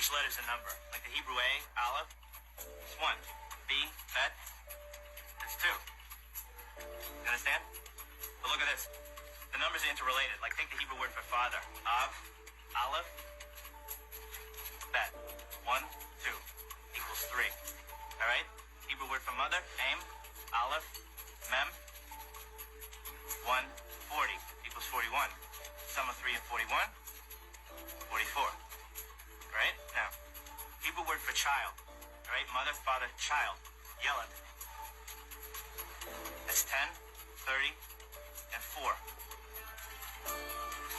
Each letter's a number. Like the Hebrew A, Aleph, it's 1. B, Bet, it's 2. You understand? But look at this. The numbers are interrelated. Like take the Hebrew word for father. Av, Aleph, Bet. 1, 2 equals 3. All right? Hebrew word for mother. Aim, Aleph, Mem. 1, 40 equals 41. Sum of 3 and 41, 44. All right? Now, Hebrew word for child. All right? Mother, father, child. Yelad. That's 10, 30, and 4.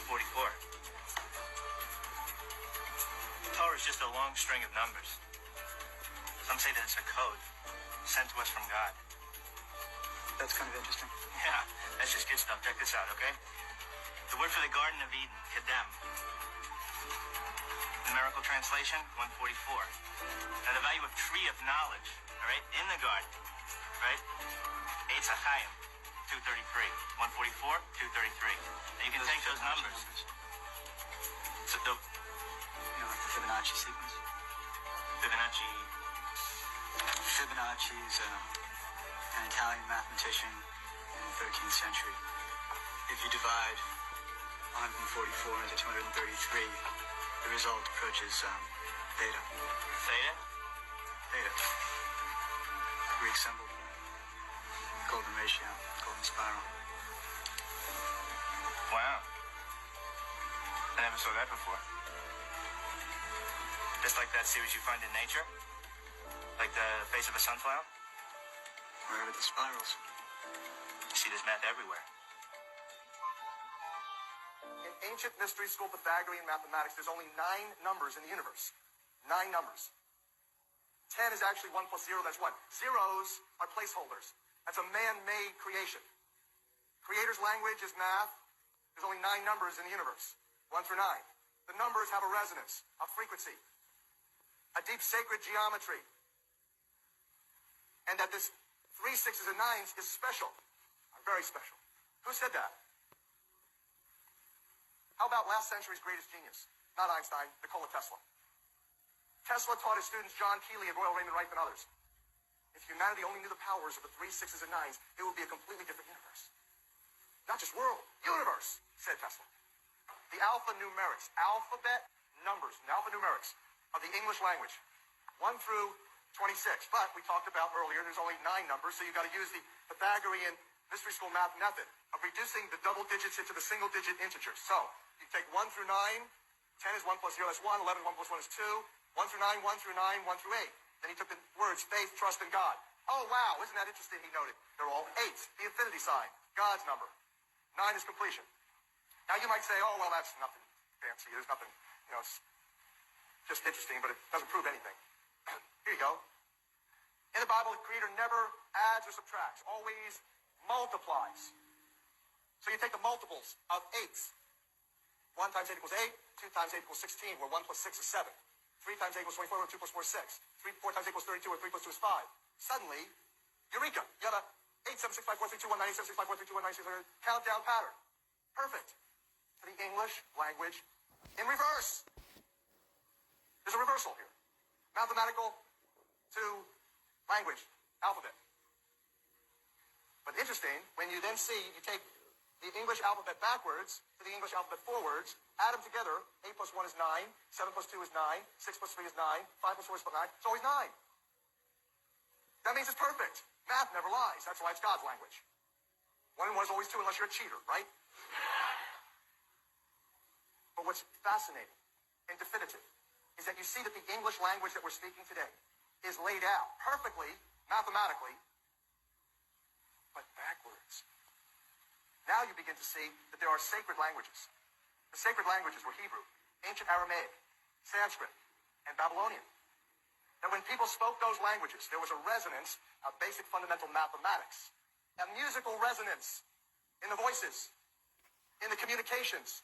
44. Torah is just a long string of numbers. Some say that it's a code sent to us from God. That's kind of interesting. Yeah, that's just good stuff. Check this out, okay? The word for the Garden of Eden, Kedem. Numerical translation, 144. Now the value of tree of knowledge, all right, in the garden, right? Eitz HaChaim, 233. 144, 233. Now you can take those numbers. So the like the Fibonacci sequence? Fibonacci. Fibonacci is an Italian mathematician in the 13th century. If you divide 144 into 233, the result approaches theta. Theta? Theta. Greek symbol. Golden ratio. Golden spiral. Wow. I never saw that before. Just like that series you find in nature? Like the face of a sunflower? Where are the spirals? You see, there's math everywhere. In ancient mystery school Pythagorean mathematics, there's only 9 numbers in the universe. 9 numbers. 10 is actually 1 plus 0, that's 1. Zeros are placeholders. That's a man-made creation. Creator's language is math. There's only 9 numbers in the universe. 1 through 9. The numbers have a resonance, a frequency, a deep sacred geometry. And that this 3, 6s, and 9s is special. Very special. Who said that? How about last century's greatest genius? Not Einstein, Nikola Tesla. Tesla taught his students John Keeley and Royal Raymond Wright and others. If humanity only knew the powers of the 3, 6s, and 9s, it would be a completely different universe. Not just world, universe, said Tesla. The alphanumerics, alphabet numbers, and alphanumerics of the English language, 1 through 26. But we talked about earlier, there's only 9 numbers, so you've got to use the Pythagorean mystery school math method of reducing the double digits into the single digit integers. So you take 1 through 9, 10 is 1 plus 0, that's 1, 11, 1 plus 1 is 2, 1 through 9, 1 through 9, 1 through 8. Then he took the words faith, trust, and God. Oh, wow, isn't that interesting, he noted. They're all 8s, the infinity sign, God's number. 9 is completion. Now you might say, oh, well, that's nothing fancy. There's nothing, it's just interesting, but it doesn't prove anything. Here you go. In the Bible, the Creator never adds or subtracts, always multiplies. So you take the multiples of 8s. 1 times 8 equals 8, 2 times 8 equals 16, where 1 plus 6 is 7. 3 times 8 equals 24, where 2 plus 4 is 6. 4 times 8 equals 32, where 3 plus 2 is 5. Suddenly, eureka, you got a 8, 7, 6, 5, 4, 3, 2, 1, 9, 8, 7, 6, 5, 4, 3, 2, 1, 9, 6, 1, countdown pattern. Perfect. For the English language in reverse. There's a reversal here. Mathematical to language, alphabet. But interesting, when you then see, you take the English alphabet backwards to the English alphabet forwards, add them together, 8 plus 1 is 9, 7 plus 2 is 9, 6 plus 3 is 9, 5 plus 4 is 9, it's always 9. That means it's perfect. Math never lies, that's why it's God's language. 1 and 1 is always 2 unless you're a cheater, right? But what's fascinating and definitive is that you see that the English language that we're speaking today is laid out perfectly, mathematically, but backwards. Now you begin to see that there are sacred languages. The sacred languages were Hebrew, ancient Aramaic, Sanskrit, and Babylonian. That when people spoke those languages, there was a resonance of basic fundamental mathematics, a musical resonance in the voices, in the communications.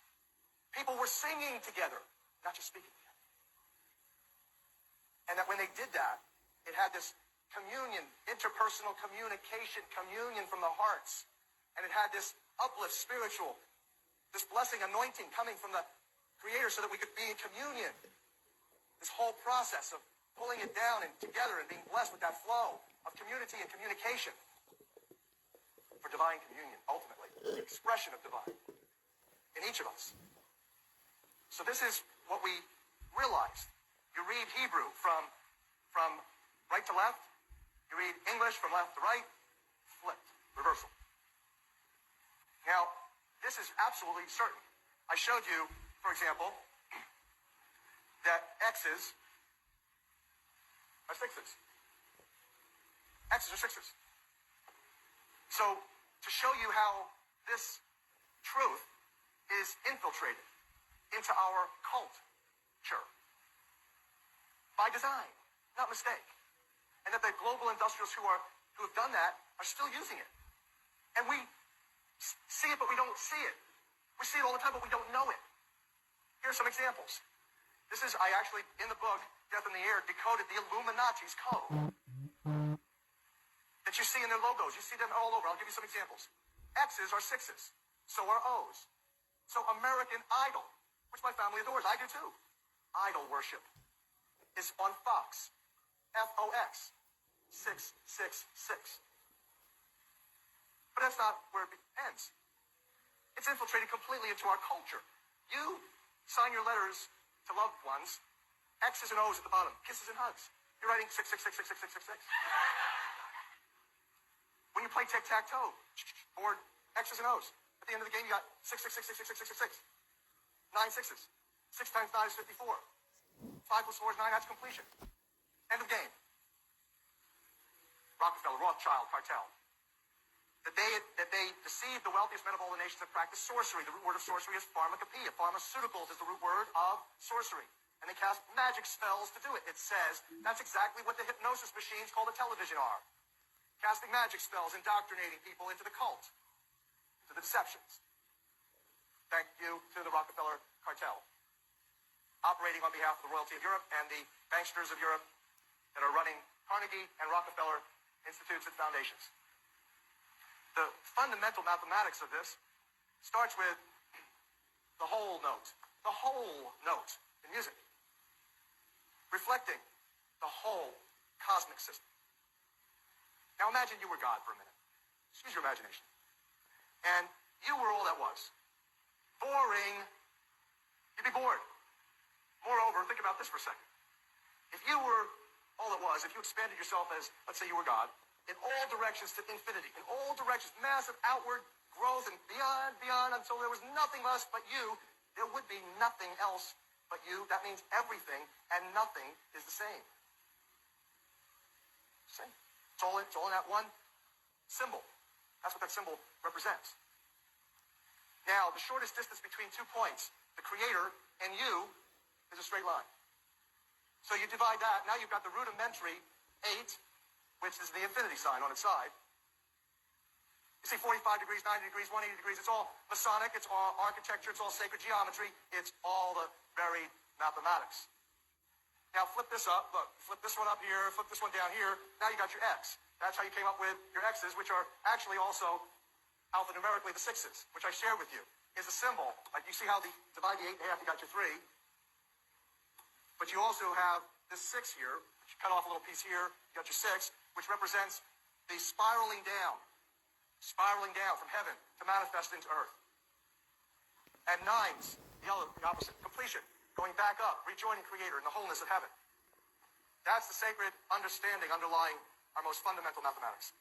People were singing together, not just speaking together. And that when they did that, it had this communion, interpersonal communication, communion from the hearts. And it had this uplift, spiritual, this blessing, anointing coming from the Creator so that we could be in communion. This whole process of pulling it down and together and being blessed with that flow of community and communication for divine communion, ultimately, the expression of divine in each of us. So this is what we realized. You read Hebrew from right to left. You read English from left to right. Flipped. Reversal. Now, this is absolutely certain. I showed you, for example, that X's are sixes. X's are sixes. So, to show you how this truth is infiltrated into our culture by design, not mistake, and that the global industrialists who have done that are still using it, and we see it, but we don't see it. We see it all the time, but we don't know it. Here's some examples. This is, I actually, in the book, Death in the Air, decoded the Illuminati's code that you see in their logos. You see them all over. I'll give you some examples. X's are sixes. So are O's. So American Idol, which my family adores. I do too. Idol worship is on Fox. F-O-X. 666. But that's not where it ends. It's infiltrated completely into our culture. You sign your letters to loved ones, X's and O's at the bottom, kisses and hugs. You're writing 6666666. When you play tic-tac-toe, board X's and O's. At the end of the game, you got 6666666. 9 sixes. 6 times 9 is 54. 5 plus 4 is 9, that's completion. End of game. Rockefeller, Rothschild, cartel. That they deceived the wealthiest men of all the nations that practice sorcery. The root word of sorcery is pharmacopoeia. Pharmaceuticals is the root word of sorcery. And they cast magic spells to do it. It says that's exactly what the hypnosis machines called the television are. Casting magic spells, indoctrinating people into the cult, into the deceptions. Thank you to the Rockefeller cartel. Operating on behalf of the royalty of Europe and the banksters of Europe that are running Carnegie and Rockefeller institutes and foundations. The fundamental mathematics of this starts with the whole note in music, reflecting the whole cosmic system. Now imagine you were God for a minute. Just use your imagination. And you were all that was. Boring. You'd be bored. Moreover, think about this for a second. If you were all it was, if you expanded yourself as, let's say you were God, in all directions to infinity, in all directions, massive outward growth and beyond, until there was nothing else but you, there would be nothing else but you. That means everything and nothing is the same. Same. It's all in that one symbol. That's what that symbol represents. Now, the shortest distance between 2 points, the Creator and you, is a straight line. So you divide that, now you've got the rudimentary 8, which is the infinity sign on its side. You see 45 degrees, 90 degrees, 180 degrees. It's all Masonic, it's all architecture, it's all sacred geometry. It's all the very mathematics. Now flip this up. Look, flip this one up here, flip this one down here. Now you got your X. That's how you came up with your X's, which are actually also alphanumerically the 6s, which I shared with you, is a symbol. Like you see how divide the 8 in half, you got your 3. But you also have this 6 here, which you cut off a little piece here, you got your 6, which represents the spiraling down from heaven to manifest into earth. And 9's the opposite, completion, going back up, rejoining Creator in the wholeness of heaven. That's the sacred understanding underlying our most fundamental mathematics.